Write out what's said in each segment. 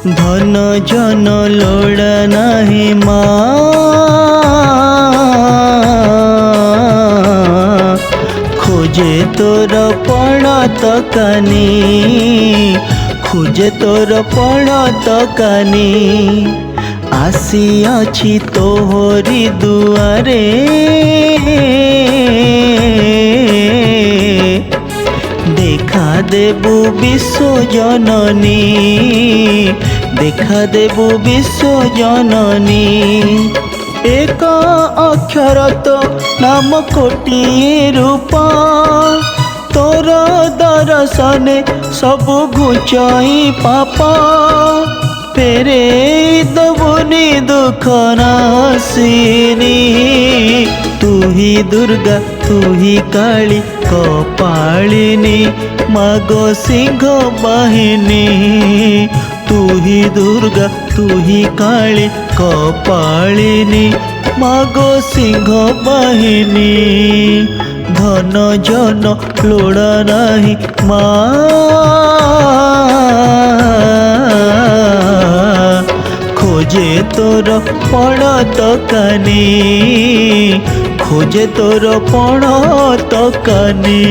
धन जन लोड़ा नाही माँ खोजे तोर पण तकानी खोजे तोर पण तकानी आसी अछि तोहरी दुआरे देखा देबु विश्व जननी देखा देबु विश्व जननी एक अक्षर तो नाम कोटि रूप तोर दर्शन सब घुचाई पापा फेरे दबुनी दुख नासिनी तू ही दुर्गा तू ही काली कपालिनी मागो सिंह बाहिनी तू ही दुर्गा तू ही काली कपालिनी मागो सिंह बाहिनी धन जन लोड़ा नाही माँ खोजे तोर पण तकानी खोजे तोर पण तकानी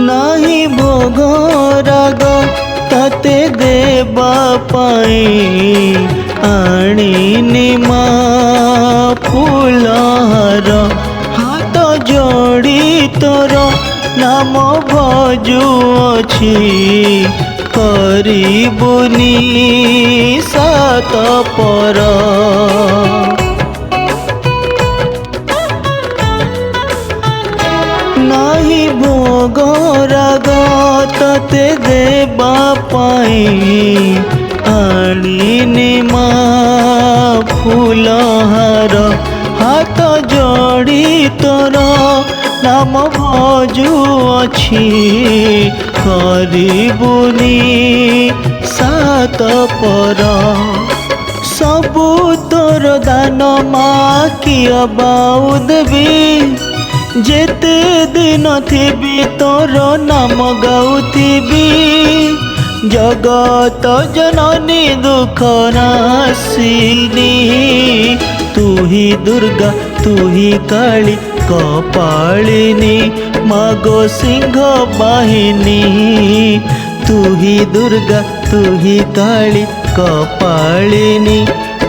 नाही भोग राग तते देवा पाई आनी माँ फूलहार हाथ जोड़ी तोर नाम भजुअछि करिबुनी सात पर नाही भोग राग तते देवा पाई आनी माँ फूलहार हाथ जोड़ी तोर नाम भजुअछि करिबुनी सात पर सबु तोर दान माँ किया बाऊ देवी जेते दिन थिबी तोर नाम गाउथिबी जगत जननी दुख नासिनी तू ही दुर्गा तू ही काली कपालिनी मागो सिंह बाहिनी तू ही दुर्गा तू ही काली कपालिनी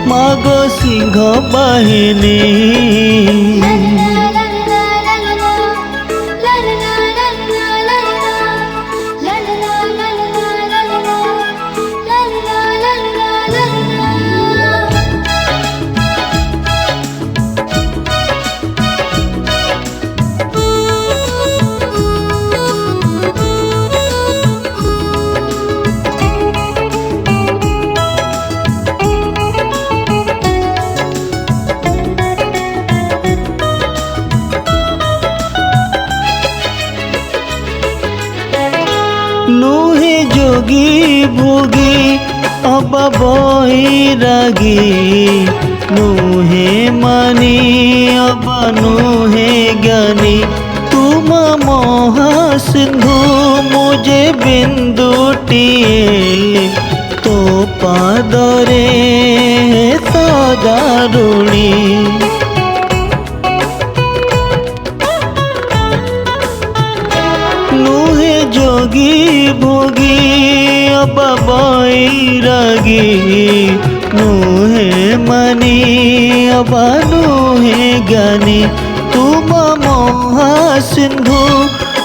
मागो सिंह बाहिनी नुहे जोगी भोगी अब बैरागी नुहे मानी अब नुहे ज्ञानी तुम महासिंधु मुझे बिंदुटिए तो पादरे सदारुणी नुहे जोगी भोगी अब बैरागी नुहे मनी अब नुहे ज्ञानी तुम महासिंधु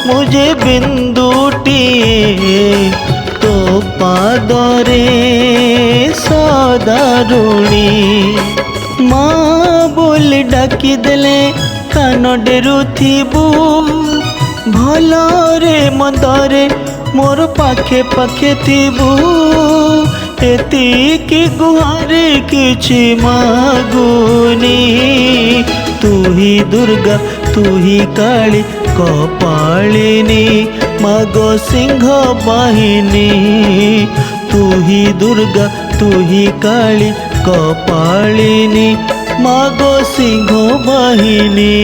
मुझे बिंदुटिए तो पादरे सदारुणी माँ बोली डाकी देले कान डेरुथिबु भलरे मंदरे मोर पाखे पाखे थिबू एतिकी गुहारे किछि मागुनी तू ही दुर्गा तू ही काली कपालिनी मागो सिंह बाहिनी तू ही दुर्गा तू ही काली कपालिनी मागो सिंह बाहिनी।